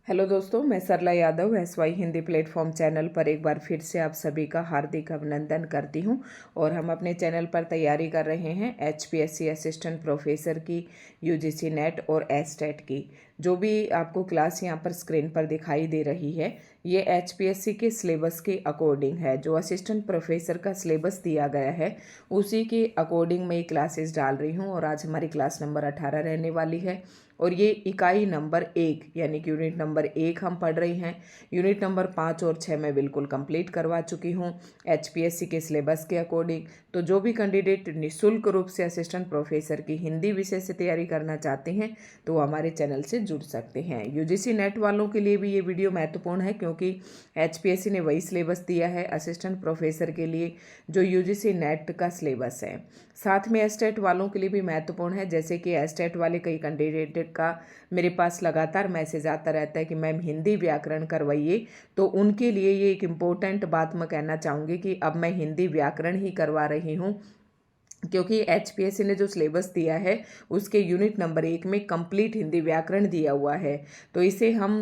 Hello दोस्तों, मैं Sarla Yadav SY Hindi platform channel पर एक बार फिर से आप सभी का हार्दिक अभिनंदन करती हूं। और हम अपने चैनल पर तैयारी कर रहे हैं HPSC असिस्टेंट प्रोफेसर की, UGC नेट और एस्टेट की। जो भी आपको क्लास यहां पर स्क्रीन पर दिखाई दे रही है, ये HPSC के सिलेबस के अकॉर्डिंग है। जो असिस्टेंट प्रोफेसर का सिलेबस दिया गया है उसी के अकॉर्डिंग मैं ये क्लासेस डाल रही हूँ। और आज हमारी क्लास नंबर 18 रहने वाली है और ये इकाई नंबर 1 यानी कि यूनिट नंबर 1 हम पढ़ रही हैं। यूनिट नंबर 5 और 6 मैं बिल्कुल कंप्लीट करवा चुकी हूँ HPSC के सिलेबस के अकॉर्डिंग। तो जो भी कैंडिडेट निःशुल्क रूप से असिस्टेंट प्रोफेसर की हिंदी विषय से तैयारी करना चाहते हैं तो वो हमारे चैनल से जुड़ सकते हैं। UGC नेट वालों के लिए भी ये वीडियो महत्वपूर्ण है क्योंकि HPSC ने वही सिलेबस दिया है असिस्टेंट प्रोफेसर के लिए जो UGC नेट का सिलेबस है। साथ में एस्टेट वालों के लिए भी महत्वपूर्ण है, जैसे कि एस्टेट वाले कई कैंडिडेट का मेरे पास लगातार मैसेज आता रहता है कि मैम हिंदी व्याकरण करवाइए। तो उनके लिए ये एक इम्पोर्टेंट बात मैं कहना चाहूँगी कि अब मैं हिंदी व्याकरण ही करवा रही हूँ क्योंकि HPSC ने जो सिलेबस दिया है उसके यूनिट नंबर 1 में कंप्लीट हिंदी व्याकरण दिया हुआ है। तो इसे हम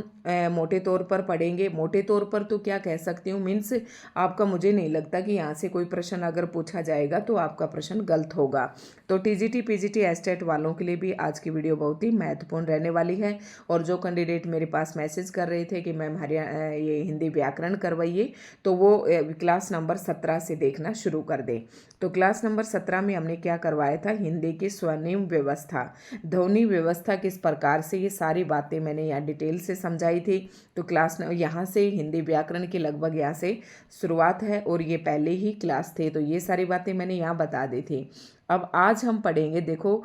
मोटे तौर पर पढ़ेंगे। मोटे तौर पर तो क्या कह सकती हूँ, मीन्स आपका मुझे नहीं लगता कि यहाँ से कोई प्रश्न अगर पूछा जाएगा तो आपका प्रश्न गलत होगा। तो TGT PGT एस्टेट वालों के लिए भी आज की वीडियो बहुत ही महत्वपूर्ण रहने वाली है। और जो कैंडिडेट मेरे पास मैसेज कर रहे थे कि मैम ये हिंदी व्याकरण करवाइए, तो वो क्लास नंबर 17 से देखना शुरू कर दें। तो क्लास नंबर 17 में हमने क्या करवाया था, हिंदी की स्वर्णिम व्यवस्था, ध्वनि व्यवस्था किस प्रकार से, ये सारी बातें मैंने यहाँ डिटेल से समझाई थी। तो क्लास यहाँ से हिंदी व्याकरण की लगभग यहाँ से शुरुआत है और ये पहले ही क्लास थे, तो ये सारी बातें मैंने यहाँ बता दी थी। अब आज हम पढ़ेंगे, देखो,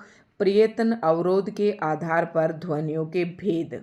प्रयत्न अवरोध के आधार पर ध्वनियों के भेद।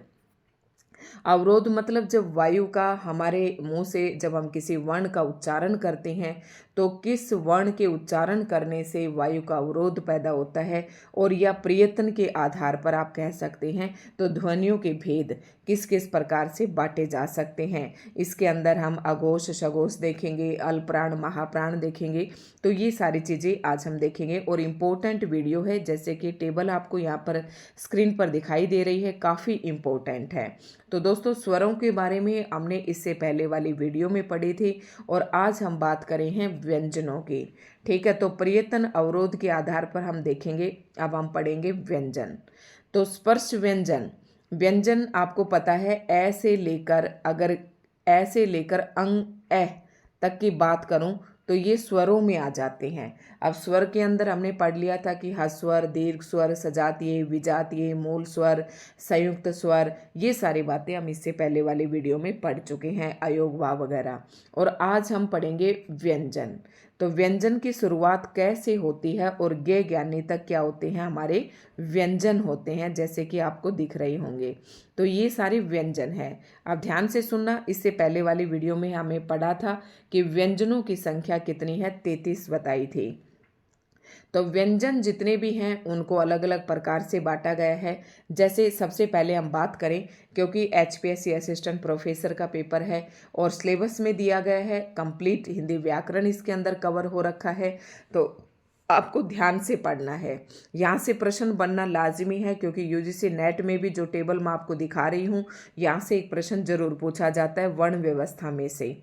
अवरोध मतलब जब वायु का हमारे मुंह से जब हम किसी वर्ण का उच्चारण करते हैं तो किस वर्ण के उच्चारण करने से वायु का अवरोध पैदा होता है, और या प्रयत्न के आधार पर आप कह सकते हैं तो ध्वनियों के भेद किस किस प्रकार से बांटे जा सकते हैं। इसके अंदर हम अघोष सघोष देखेंगे, अल्पप्राण महाप्राण देखेंगे। तो ये सारी चीज़ें आज हम देखेंगे और इम्पोर्टेंट वीडियो है, जैसे कि टेबल आपको यहाँ पर स्क्रीन पर दिखाई दे रही है, काफ़ी इम्पोर्टेंट है। तो दोस्तों, स्वरों के बारे में हमने इससे पहले वाली वीडियो में पढ़ी थी और आज हम बात करें हैं व्यंजनों की। ठीक है, तो प्रयत्न अवरोध के आधार पर हम देखेंगे। अब हम पढ़ेंगे व्यंजन। तो स्पर्श व्यंजन, व्यंजन आपको पता है ऐसे लेकर, अगर ऐसे लेकर अंग ए तक की बात करूं तो ये स्वरों में आ जाते हैं। अब स्वर के अंदर हमने पढ़ लिया था कि ह्रस्वर, दीर्घ स्वर, सजातीय, विजातीय, मूल स्वर, संयुक्त स्वर, ये सारी बातें हम इससे पहले वाली वीडियो में पढ़ चुके हैं, अयोग वा वगैरह। और आज हम पढ़ेंगे व्यंजन। तो व्यंजन की शुरुआत कैसे होती है और गे ज्ञानी तक क्या होते हैं, हमारे व्यंजन होते हैं, जैसे कि आपको दिख रहे होंगे। तो ये सारे व्यंजन है। अब ध्यान से सुनना, इससे पहले वाली वीडियो में हमें पढ़ा था कि व्यंजनों की संख्या कितनी है, 33 बताई थी। तो व्यंजन जितने भी हैं उनको अलग अलग प्रकार से बांटा गया है। जैसे सबसे पहले हम बात करें, क्योंकि HPSC असिस्टेंट प्रोफेसर का पेपर है और सिलेबस में दिया गया है, कंप्लीट हिंदी व्याकरण इसके अंदर कवर हो रखा है, तो आपको ध्यान से पढ़ना है। यहाँ से प्रश्न बनना लाजिमी है क्योंकि UGC नेट में भी जो टेबल मैं आपको दिखा रही हूँ, यहाँ से एक प्रश्न जरूर पूछा जाता है वर्ण व्यवस्था में से।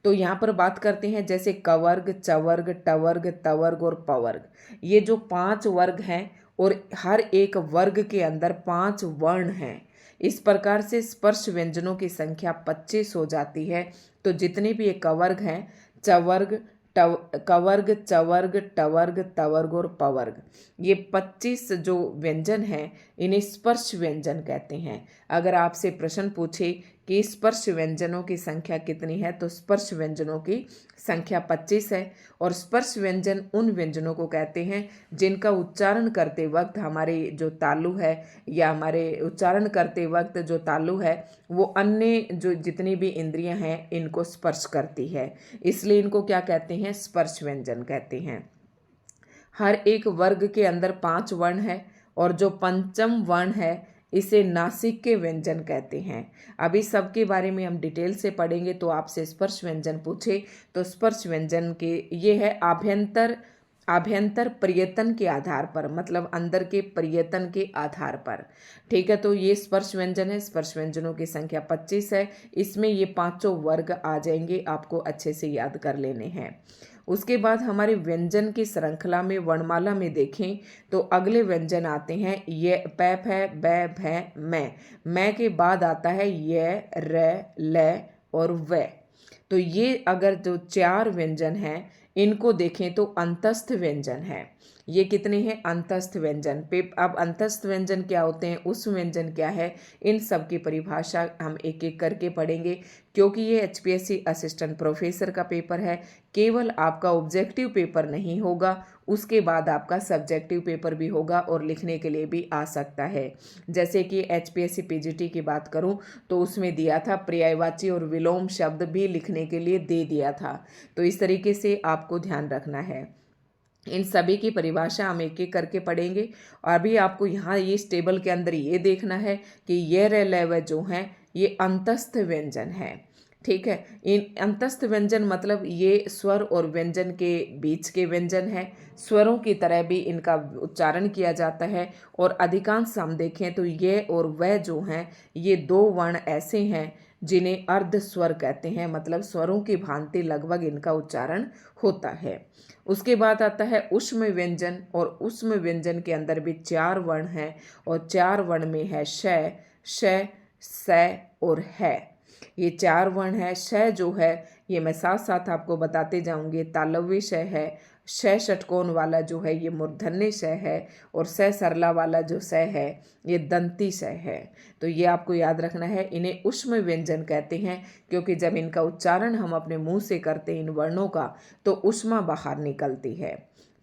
तो यहाँ पर बात करते हैं जैसे कवर्ग, चवर्ग, टवर्ग, तवर्ग और पवर्ग। ये जो 5 वर्ग हैं और हर एक वर्ग के अंदर 5 वर्ण हैं। इस प्रकार से स्पर्श व्यंजनों की संख्या 25 हो जाती है। तो जितने भी ये कवर्ग हैं, चवर्ग, कवर्ग, चवर्ग, टवर्ग, तवर्ग और पवर्ग, ये 25 जो व्यंजन हैं इन्हें स्पर्श व्यंजन कहते हैं। अगर आपसे प्रश्न पूछे कि स्पर्श व्यंजनों की संख्या कितनी है, तो स्पर्श व्यंजनों की संख्या 25 है। और स्पर्श व्यंजन उन व्यंजनों को कहते हैं जिनका उच्चारण करते वक्त हमारे जो तालु है या हमारे उच्चारण करते वक्त जो तालु है वो अन्य जो जितनी भी इंद्रियां हैं इनको स्पर्श करती है, इसलिए इनको क्या कहते हैं, स्पर्श व्यंजन कहते हैं। हर एक वर्ग के अंदर 5 वर्ण है और जो पंचम वर्ण है इसे नासिक के व्यंजन कहते हैं। अभी सबके बारे में हम डिटेल से पढ़ेंगे। तो आपसे स्पर्श व्यंजन पूछे तो स्पर्श व्यंजन के ये है आभ्यंतर आभ्यंतर प्रयतन के आधार पर, मतलब अंदर के प्रयतन के आधार पर। ठीक है, तो ये स्पर्श व्यंजन है। स्पर्श व्यंजनों की संख्या 25 है। इसमें ये पांचों वर्ग आ जाएंगे, आपको अच्छे से याद कर लेने हैं। उसके बाद हमारे व्यंजन की श्रृंखला में वर्णमाला में देखें तो अगले व्यंजन आते हैं ये पै फै बै भै मैं के बाद आता है ये र ल और व। तो ये अगर जो चार व्यंजन हैं इनको देखें तो अंतस्थ व्यंजन है। ये कितने हैं? अंतस्थ व्यंजन। अब अंतस्थ व्यंजन क्या होते हैं, उस व्यंजन क्या है, इन सब की परिभाषा हम एक एक करके पढ़ेंगे, क्योंकि ये एचपीएससी असिस्टेंट प्रोफेसर का पेपर है। केवल आपका ऑब्जेक्टिव पेपर नहीं होगा, उसके बाद आपका सब्जेक्टिव पेपर भी होगा और लिखने के लिए भी आ सकता है। जैसे कि एचपीएससी पीजीटी की बात करूं तो उसमें दिया था पर्यायवाची और विलोम शब्द भी लिखने के लिए दे दिया था। तो इस तरीके से आपको ध्यान रखना है। इन सभी की परिभाषा हम एक एक करके पढ़ेंगे। और अभी आपको यहाँ ये इस टेबल के अंदर ये देखना है कि ये र ल व जो हैं ये अंतस्थ व्यंजन है। ठीक है, इन अंतस्थ व्यंजन मतलब ये स्वर और व्यंजन के बीच के व्यंजन है। स्वरों की तरह भी इनका उच्चारण किया जाता है। और अधिकांश हम देखें तो ये और वह जो हैं ये दो वर्ण ऐसे हैं जिन्हें अर्ध स्वर कहते हैं, मतलब स्वरों की भांति लगभग इनका उच्चारण होता है। उसके बाद आता है उष्म व्यंजन, और उष्म व्यंजन के अंदर भी चार वर्ण हैं, और चार वर्ण में है श, श, स और है। ये चार वर्ण है। श जो है ये मैं साथ साथ आपको बताते जाऊंगी। तालव्य श है, श षटकोण वाला जो है ये मूर्धन्य श है, और स सरला वाला जो स है ये दंती श है। तो ये आपको याद रखना है। इन्हें उष्म व्यंजन कहते हैं क्योंकि जब इनका उच्चारण हम अपने मुंह से करते हैं इन वर्णों का तो उष्मा बाहर निकलती है।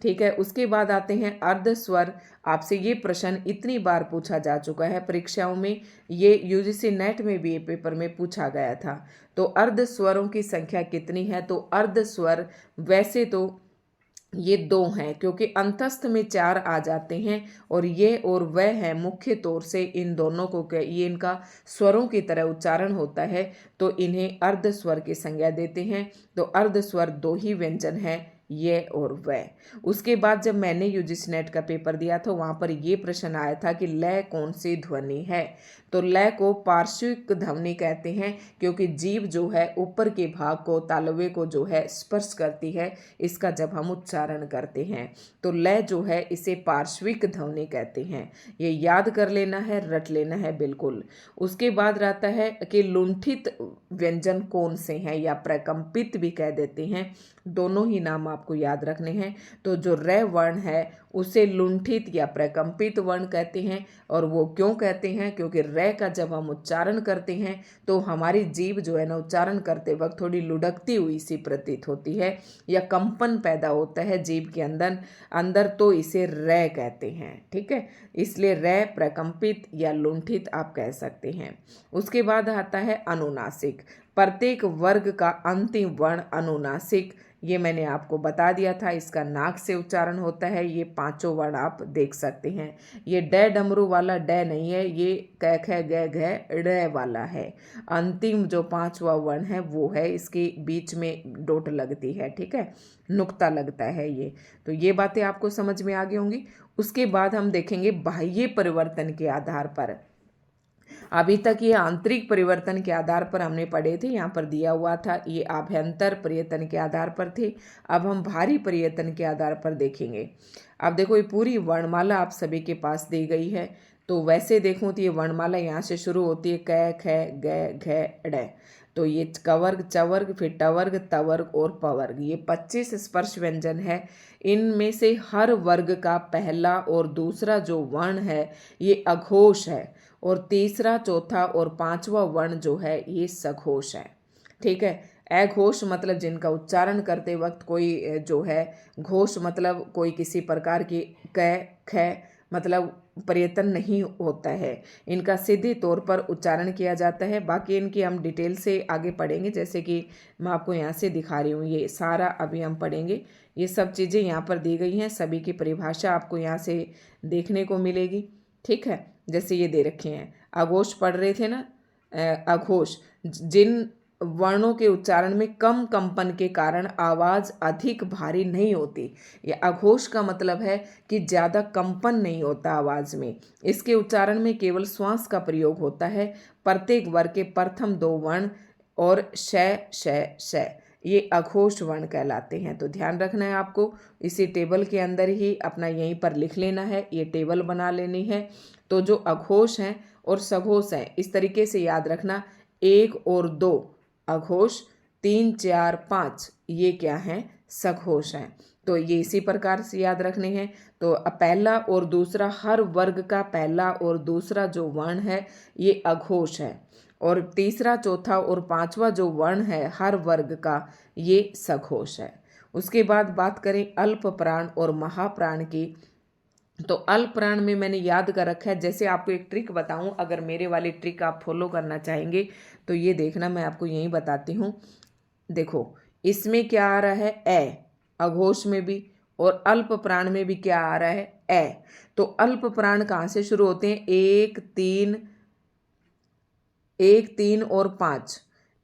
ठीक है, उसके बाद आते हैं अर्ध स्वर। आपसे ये प्रश्न इतनी बार पूछा जा चुका है परीक्षाओं में, ये यूजीसी नेट में भी ये पेपर में पूछा गया था। तो अर्ध स्वरों की संख्या कितनी है? तो अर्ध स्वर वैसे तो ये दो हैं, क्योंकि अंतस्थ में चार आ जाते हैं, और ये और वह है मुख्य तौर से इन दोनों को ये इनका स्वरों की तरह उच्चारण होता है, तो इन्हें अर्ध स्वर की संज्ञा देते हैं। तो अर्ध स्वर दो ही व्यंजन है, ये और वह। उसके बाद जब मैंने यूजीसी नेट का पेपर दिया था वहाँ पर ये प्रश्न आया था कि लय कौन सी ध्वनि है? तो लय को पार्श्विक ध्वनि कहते हैं, क्योंकि जीभ जो है ऊपर के भाग को, तालव्य को जो है स्पर्श करती है इसका जब हम उच्चारण करते हैं। तो लय जो है इसे पार्श्विक ध्वनि कहते हैं। ये याद कर लेना है, रट लेना है बिल्कुल। उसके बाद रहता है कि लुंठित व्यंजन कौन से हैं, या प्रकंपित भी कह देते हैं, दोनों ही नाम आपको याद रखने हैं। तो जो र वर्ण है उसे लुंठित या प्रकंपित वर्ण कहते हैं। और वो क्यों कहते हैं? क्योंकि र का जब हम उच्चारण करते हैं तो हमारी जीभ जो है ना उच्चारण करते वक्त थोड़ी लुढ़कती हुई सी प्रतीत होती है, या कंपन पैदा होता है जीभ के अंदर, तो इसे र कहते हैं। ठीक है, इसलिए र प्रकंपित या लुंठित आप कह सकते हैं। उसके बाद आता है अनुनासिक। प्रत्येक वर्ग का अंतिम वर्ण अनुनासिक, ये मैंने आपको बता दिया था। इसका नाक से उच्चारण होता है। ये पांचों वर्ण आप देख सकते हैं। ये ड डमरू वाला ड नहीं है, ये क ख ग घ ड़ वाला है। अंतिम जो पांचवा वर्ण है वो है, इसके बीच में डोट लगती है। ठीक है, नुक्ता लगता है ये। तो ये बातें आपको समझ में आ गई होंगी। उसके बाद हम देखेंगे बाह्य परिवर्तन के आधार पर। अभी तक ये आंतरिक परिवर्तन के आधार पर हमने पढ़े थे, यहाँ पर दिया हुआ था ये आभ्यंतर परिवर्तन के आधार पर थे। अब हम बाहरी परिवर्तन के आधार पर देखेंगे। अब देखो ये पूरी वर्णमाला आप सभी के पास दी गई है। तो वैसे देखूँ तो ये वर्णमाला यहाँ से शुरू होती है क ख ग घ ड़। तो ये कवर्ग, चवर्ग, फिर टवर्ग, तवर्ग और पवर्ग, ये 25 स्पर्श व्यंजन है। इनमें से हर वर्ग का पहला और दूसरा जो वर्ण है ये अघोष है, और तीसरा, चौथा और पांचवा वर्ण जो है ये सघोष है। ठीक है, अघोष मतलब जिनका उच्चारण करते वक्त कोई जो है, घोष मतलब कोई किसी प्रकार की क ख मतलब प्रयत्न नहीं होता है, इनका सीधे तौर पर उच्चारण किया जाता है। बाकी इनकी हम डिटेल से आगे पढ़ेंगे, जैसे कि मैं आपको यहाँ से दिखा रही हूँ, ये सारा अभी हम पढ़ेंगे। ये सब चीज़ें यहाँ पर दी गई हैं, सभी की परिभाषा आपको यहाँ से देखने को मिलेगी। ठीक है, जैसे ये दे रखे हैं, अघोष पढ़ रहे थे ना, अघोष जिन वर्णों के उच्चारण में कम कंपन के कारण आवाज अधिक भारी नहीं होती। ये अघोष का मतलब है कि ज़्यादा कंपन नहीं होता आवाज में। इसके उच्चारण में केवल श्वास का प्रयोग होता है। प्रत्येक वर्ग के प्रथम 2 वर्ण और श श श ये अघोष वर्ण कहलाते हैं। तो ध्यान रखना है आपको, इसी टेबल के अंदर ही अपना यहीं पर लिख लेना है, ये टेबल बना लेनी है। तो जो अघोष हैं और सघोष हैं इस तरीके से याद रखना, 1 और 2 अघोष, 3 4 5 ये क्या हैं, सघोष हैं। तो ये इसी प्रकार से याद रखने हैं। तो पहला और दूसरा, हर वर्ग का पहला और दूसरा जो वर्ण है ये अघोष है, और तीसरा चौथा और पांचवा जो वर्ण है हर वर्ग का ये सघोष है। उसके बाद बात करें अल्प प्राण और महाप्राण की। तो अल्प प्राण में मैंने याद कर रखा है, जैसे आपको एक ट्रिक बताऊं, अगर मेरे वाली ट्रिक आप फॉलो करना चाहेंगे तो ये देखना, मैं आपको यही बताती हूँ। देखो इसमें क्या आ रहा है, ए, अघोष में भी, और अल्प प्राण में भी क्या आ रहा है, ए। तो अल्प प्राण कहाँ से शुरू होते हैं, 1 3 और 5,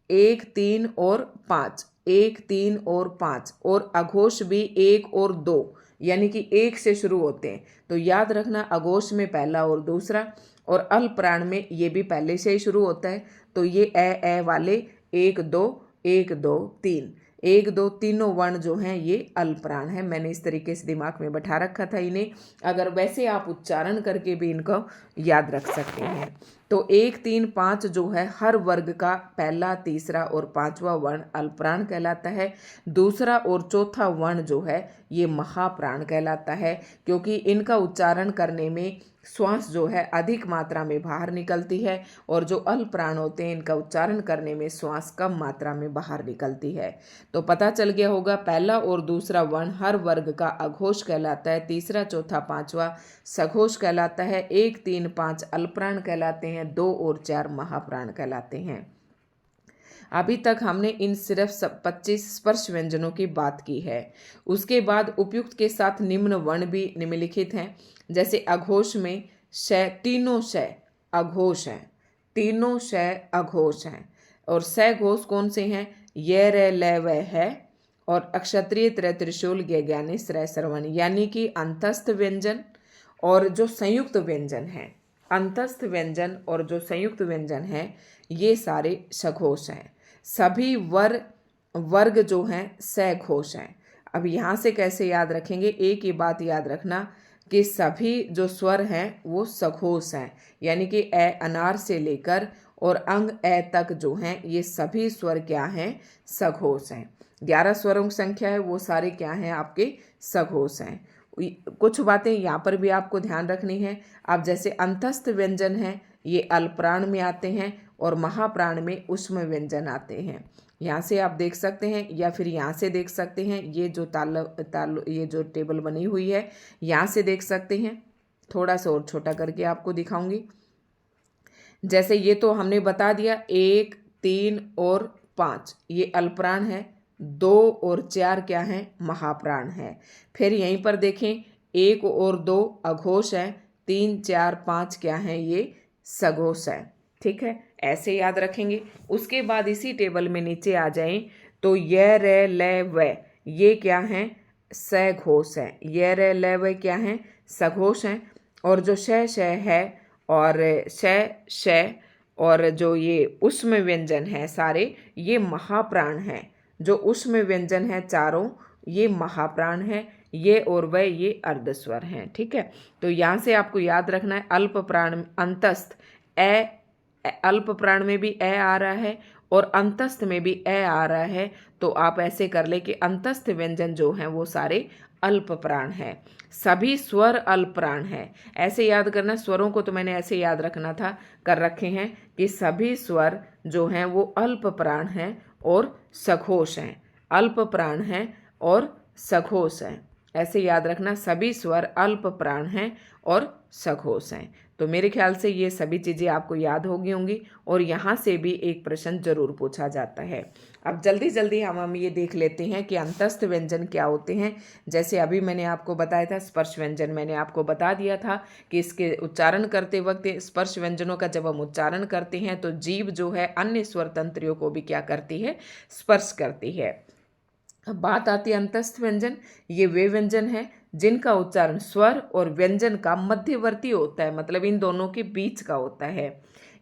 1 3 और 5, 1 3 और 5, और अघोष भी 1 और 2 यानी कि 1 से शुरू होते हैं। तो याद रखना, अघोष में पहला और दूसरा, और अल्प प्राण में ये भी पहले से ही शुरू होता है। तो ये ए वाले 1 2 1 2 3, 1 2 तीनों वर्ण जो हैं ये अल्प प्राण है। मैंने इस तरीके से दिमाग में बैठा रखा था इन्हें, अगर वैसे आप उच्चारण करके भी इनको याद रख सकते हैं। तो 1 3 5 जो है हर वर्ग का पहला, तीसरा और पांचवा वर्ण अल्प प्राण कहलाता है। दूसरा और चौथा वर्ण जो है ये महाप्राण कहलाता है, क्योंकि इनका उच्चारण करने में श्वास जो है अधिक मात्रा में बाहर निकलती है, और जो अल्प प्राण होते हैं इनका उच्चारण करने में श्वास कम मात्रा में बाहर निकलती है। तो पता चल गया होगा, पहला और दूसरा वर्ण हर वर्ग का अघोष कहलाता है, तीसरा चौथा पांचवा सघोष कहलाता है, 1 3 5 अल्प प्राण कहलाते हैं, 2 और 4 महाप्राण कहलाते हैं। अभी तक हमने इन सिर्फ 25 स्पर्श व्यंजनों की बात की है। उसके बाद उपयुक्त के साथ निम्न वर्ण भी निम्नलिखित हैं। जैसे अघोष में श, तीनों श अघोष हैं, तीनों श अघोष हैं। और सघोष कौन से हैं, ये रे ले वे है, और अक्षत्रिय त्र त्रिशूल गे ज्ञानी श्रय श्रवण, यानी कि अंतस्थ व्यंजन और जो संयुक्त व्यंजन हैं, अंतस्थ व्यंजन और जो संयुक्त व्यंजन हैं ये सारे सघोष हैं। सभी वर्ग जो हैं सघोष हैं। अब यहाँ से कैसे याद रखेंगे, एक ही बात याद रखना कि सभी जो स्वर हैं वो सघोष हैं, यानी कि ए अनार से लेकर और अंग ए तक जो हैं ये सभी स्वर क्या हैं, सघोष हैं। 11 स्वरों की संख्या है, वो सारे क्या हैं, आपके सघोष हैं। कुछ बातें यहाँ पर भी आपको ध्यान रखनी है। अब जैसे अंतस्थ व्यंजन हैं ये अल्प प्राण में आते हैं, और महाप्राण में ऊष्म व्यंजन आते हैं। यहाँ से आप देख सकते हैं, या फिर यहाँ से देख सकते हैं, ये जो ये जो टेबल बनी हुई है यहाँ से देख सकते हैं। थोड़ा सा और छोटा करके आपको दिखाऊंगी। जैसे ये तो हमने बता दिया, 1 3 और 5 ये अल्प प्राण है, 2 और 4 क्या हैं, महाप्राण है। फिर यहीं पर देखें, 1 और 2 अघोष हैं, 3 4 5 क्या हैं, ये सघोष है। ठीक है, ऐसे याद रखेंगे। उसके बाद इसी टेबल में नीचे आ जाएं तो ये रे ले वे ये क्या हैं, सघोष हैं। ये रे ले वे क्या हैं, सघोष हैं। और जो श है और श और जो ये ऊष्म व्यंजन है सारे ये महाप्राण हैं। जो ऊष्म व्यंजन है चारों ये महाप्राण हैं, ये और वह ये अर्धस्वर हैं। ठीक है, तो यहाँ से आपको याद रखना है, अल्प प्राण अंतस्थ ए, अल्प प्राण में भी ए आ रहा है और अंतस्थ में भी ए आ रहा है। तो आप ऐसे कर ले कि अंतस्थ व्यंजन जो हैं वो सारे अल्प प्राण है, सभी स्वर अल्प प्राण है। ऐसे याद करना, स्वरों को तो मैंने ऐसे याद रखना था, कर रखे हैं कि सभी स्वर जो हैं वो अल्प प्राण हैं और सघोष हैं, अल्प प्राण हैं और सघोष हैं। ऐसे याद रखना, सभी स्वर अल्प प्राण हैं और सघोष हैं। तो मेरे ख्याल से ये सभी चीज़ें आपको याद होगी होंगी और यहाँ से भी एक प्रश्न जरूर पूछा जाता है। अब जल्दी जल्दी हम ये देख लेते हैं कि अंतस्थ व्यंजन क्या होते हैं। जैसे अभी मैंने आपको बताया था स्पर्श व्यंजन, मैंने आपको बता दिया था कि इसके उच्चारण करते वक्त स्पर्श व्यंजनों का जब हम उच्चारण करते हैं तो जीभ जो है अन्य स्वर तंत्रियों को भी क्या करती है, स्पर्श करती है। अब बात आती है अंतस्थ व्यंजन। ये वे व्यंजन है जिनका उच्चारण स्वर और व्यंजन का मध्यवर्ती होता है, मतलब इन दोनों के बीच का होता है।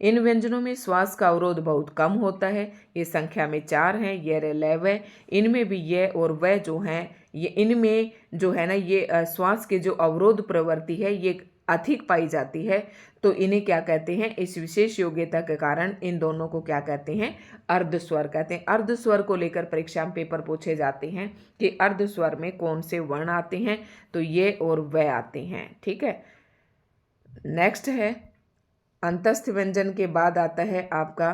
इन व्यंजनों में श्वास का अवरोध बहुत कम होता है। ये संख्या में 4 हैं, ये रे ले वे। इनमें भी ये और वह जो हैं, ये इनमें जो है ना, ये श्वास के जो अवरोध प्रवृत्ति है ये अधिक पाई जाती है। तो इन्हें क्या कहते हैं, इस विशेष योग्यता के कारण इन दोनों को क्या कहते हैं, अर्धस्वर कहते हैं। अर्धस्वर को लेकर परीक्षा में पेपर पूछे जाते हैं कि अर्धस्वर में कौन से वर्ण आते हैं, तो ये और वह आते हैं। ठीक है, नेक्स्ट है अंतस्थ व्यंजन के बाद आता है आपका,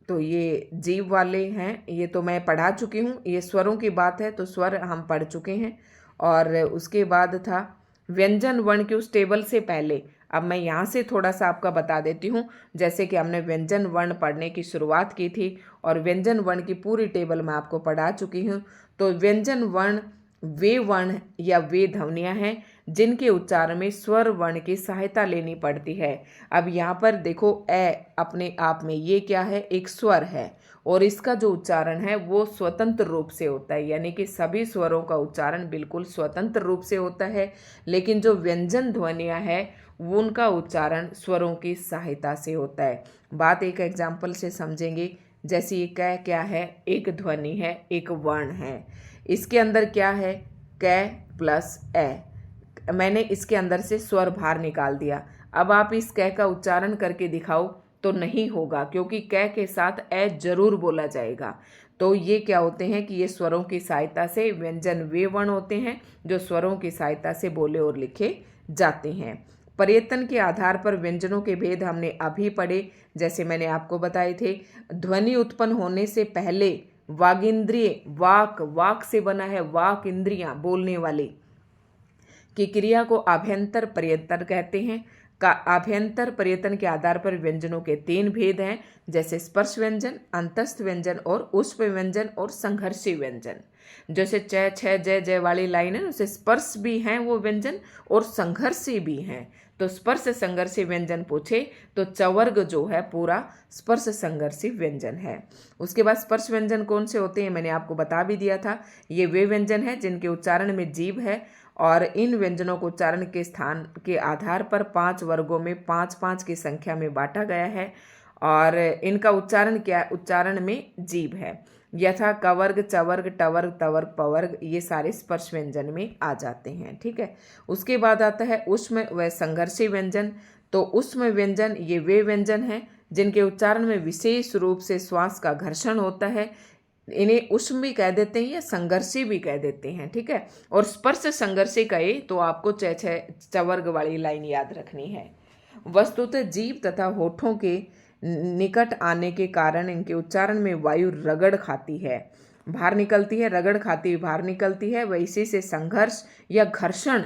तो ये जीव वाले हैं, ये तो मैं पढ़ा चुकी हूँ। ये स्वरों की बात है तो स्वर हम पढ़ चुके हैं। और उसके बाद था व्यंजन वर्ण के उस टेबल से पहले। अब मैं यहाँ से थोड़ा सा आपका बता देती हूँ। जैसे कि हमने व्यंजन वर्ण पढ़ने की शुरुआत की थी और व्यंजन वर्ण की पूरी टेबल मैं आपको पढ़ा चुकी हूँ। तो व्यंजन वर्ण वे वर्ण या वे ध्वनियाँ हैं जिनके उच्चारण में स्वर वर्ण की सहायता लेनी पड़ती है। अब यहाँ पर देखो, ए अपने आप में ये क्या है, एक स्वर है और इसका जो उच्चारण है वो स्वतंत्र रूप से होता है, यानी कि सभी स्वरों का उच्चारण बिल्कुल स्वतंत्र रूप से होता है। लेकिन जो व्यंजन ध्वनियाँ है वो उनका उच्चारण स्वरों की सहायता से होता है। बात एक एग्जाम्पल से समझेंगे। जैसे ये क क्या है, एक ध्वनि है, एक वर्ण है। इसके अंदर क्या है, क प्लस ए। मैंने इसके अंदर से स्वर बाहर निकाल दिया। अब आप इस क का उच्चारण करके दिखाओ तो नहीं होगा, क्योंकि क के साथ ए जरूर बोला जाएगा। तो ये क्या होते हैं कि ये स्वरों की सहायता से व्यंजन वे वर्ण होते हैं जो स्वरों की सहायता से बोले और लिखे जाते हैं। पर्यतन के आधार पर व्यंजनों के भेद हमने अभी पढ़े। जैसे मैंने आपको बताए थे, ध्वनि उत्पन्न होने से पहले वागिंद्रिय, वाक से बना है, वाक इंद्रियां बोलने वाली की क्रिया को आभ्यंतर पर्यतन कहते हैं। का आभ्यंतर पर्यतन के आधार पर व्यंजनों के 3 भेद हैं, जैसे स्पर्श व्यंजन, अंतस्थ व्यंजन और उष्प व्यंजन और संघर्षी व्यंजन। जैसे च छ जय जय वाली लाइन है, उसे स्पर्श भी हैं वो व्यंजन और संघर्षी भी हैं। तो स्पर्श संघर्षी व्यंजन पूछे तो चवर्ग जो है पूरा स्पर्श संघर्षी व्यंजन है। उसके बाद स्पर्श व्यंजन कौन से होते हैं मैंने आपको बता भी दिया था। ये वे व्यंजन है जिनके उच्चारण में जीभ है और इन व्यंजनों को उच्चारण के स्थान के आधार पर 5 वर्गों में 5-5 की संख्या में बांटा गया है। और इनका उच्चारण क्या है, उच्चारण में जीभ है। यथा कवर्ग, चवर्ग, टवर्ग, तवर्ग, पवर्ग, ये सारे स्पर्श व्यंजन में आ जाते हैं। ठीक है, उसके बाद आता है उष्म व संघर्षी व्यंजन। तो उष्म व्यंजन ये वे व्यंजन हैं जिनके उच्चारण में विशेष रूप से श्वास का घर्षण होता है। इन्हें उष्म भी कह देते हैं या संघर्षी भी कह देते हैं। ठीक है, और स्पर्श संघर्षी कहे तो आपको चवर्ग वाली लाइन याद रखनी है। वस्तुतः जीभ तथा होठों के निकट आने के कारण इनके उच्चारण में वायु रगड़ खाती है, बाहर निकलती है, रगड़ खाती हुई बाहर निकलती है। वह इसी से संघर्ष या घर्षण,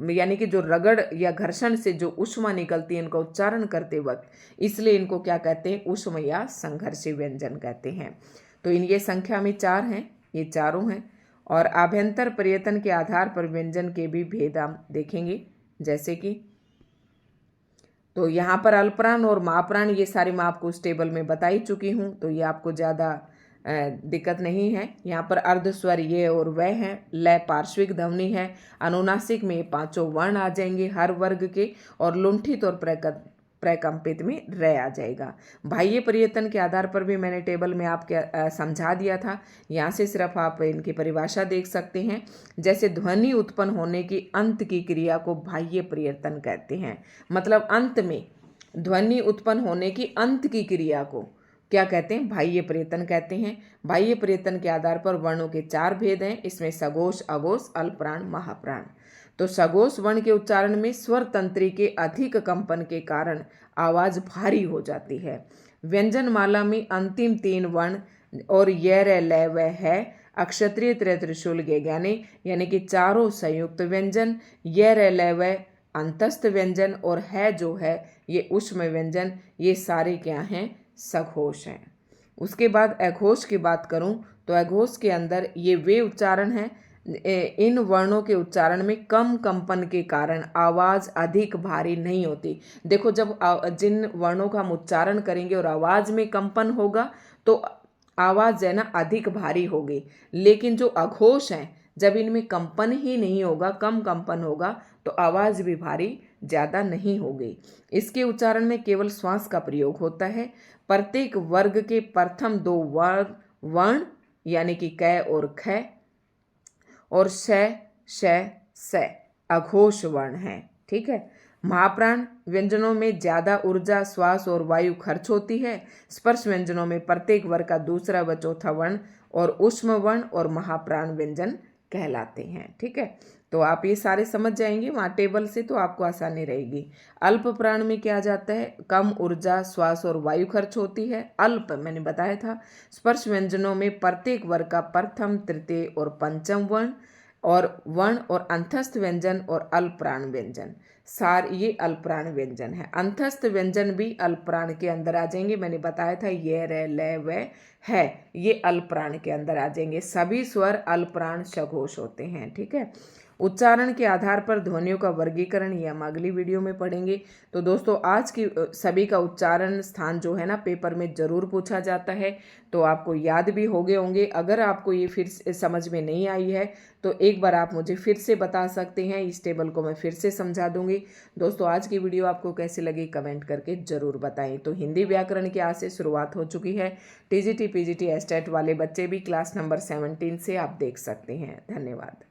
यानी कि जो रगड़ या घर्षण से जो ऊष्मा निकलती है इनका उच्चारण करते वक्त, इसलिए इनको क्या कहते हैं, ऊष्म या संघर्षी व्यंजन कहते हैं। तो इन ये संख्या में 4 हैं, ये चारों हैं। और आभ्यंतर पर्यतन के आधार पर व्यंजन के भी भेद हम देखेंगे। जैसे कि तो यहाँ पर अल्पप्राण और महाप्राण ये सारे मैं आपको उस टेबल में बता ही चुकी हूँ, तो ये आपको ज़्यादा दिक्कत नहीं है। यहाँ पर अर्धस्वर ये और वह हैं। लय पार्श्विक ध्वनि है। अनुनासिक में 5 वर्ण आ जाएंगे हर वर्ग के, और लुंठित और प्रकंपित में रह आ जाएगा। बाह्य पर्यतन के आधार पर भी मैंने टेबल में आपके समझा दिया था। यहाँ से सिर्फ आप इनकी परिभाषा देख सकते हैं। जैसे ध्वनि उत्पन्न होने की अंत की क्रिया को बाह्य पर्यतन कहते हैं, मतलब अंत में ध्वनि उत्पन्न होने की अंत की क्रिया को क्या कहते हैं, बाह्य पर्यतन कहते हैं। बाह्य पर्यतन के आधार पर वर्णों के 4 भेद हैं, इसमें सघोष, अघोष, अल्पप्राण, महाप्राण। तो सघोष वर्ण के उच्चारण में स्वर तंत्री के अधिक कंपन के कारण आवाज भारी हो जाती है। व्यंजन माला में अंतिम 3 वर्ण और य रे ल व है अक्षत्रिय त्रिशूल गे ज्ञाने, यानी कि चारों संयुक्त व्यंजन य रे ल व अंतस्थ व्यंजन, और है जो है ये ऊष्म व्यंजन, ये सारे क्या हैं, सघोष हैं। उसके बाद अघोष की बात करूं तो अघोष के अंदर ये वे उच्चारण हैं, इन वर्णों के उच्चारण में कम कंपन के कारण आवाज अधिक भारी नहीं होती। देखो, जब जिन वर्णों का हम उच्चारण करेंगे और आवाज में कंपन होगा तो आवाज है ना अधिक भारी होगी, लेकिन जो अघोष हैं जब इनमें कंपन ही नहीं होगा, कम कंपन होगा, तो आवाज भी भारी ज्यादा नहीं होगी। इसके उच्चारण में केवल श्वास का प्रयोग होता है। प्रत्येक वर्ग के प्रथम 2 वर्ण यानी कि क और ख और श, श, स अघोष वर्ण हैं। ठीक है। महाप्राण व्यंजनों में ज्यादा ऊर्जा, श्वास और वायु खर्च होती है। स्पर्श व्यंजनों में प्रत्येक वर्ग का दूसरा व चौथा वर्ण और ऊष्म वर्ण और महाप्राण व्यंजन कहलाते हैं। ठीक है, तो आप ये सारे समझ जाएंगे वहाँ टेबल से, तो आपको आसानी रहेगी। अल्प प्राण में क्या जाता है, कम ऊर्जा, श्वास और वायु खर्च होती है। अल्प मैंने बताया था। स्पर्श व्यंजनों में प्रत्येक वर्ग का प्रथम, तृतीय और पंचम वर्ण और अंतस्थ व्यंजन और अल्प प्राण व्यंजन, ये अल्पप्राण व्यंजन है। अंतस्थ व्यंजन भी अल्पप्राण के अंदर आ जाएंगे। मैंने बताया था ये, रे, ल, व, है, ये अल्पप्राण के अंदर आ जाएंगे। सभी स्वर अल्पप्राण सघोष होते हैं। ठीक है। उच्चारण के आधार पर ध्वनियों का वर्गीकरण ये हम अगली वीडियो में पढ़ेंगे। तो दोस्तों, आज की सभी का उच्चारण स्थान जो है ना पेपर में जरूर पूछा जाता है, तो आपको याद भी हो गए होंगे। अगर आपको ये फिर समझ में नहीं आई है तो एक बार आप मुझे फिर से बता सकते हैं, इस टेबल को मैं फिर से समझा दूंगी। दोस्तों, आज की वीडियो आपको कैसी लगी कमेंट करके जरूर बताएं। तो हिंदी व्याकरण की आज से शुरुआत हो चुकी है। टीजीटी, पीजीटी, एस्टेट वाले बच्चे भी क्लास नंबर 17 से आप देख सकते हैं। धन्यवाद।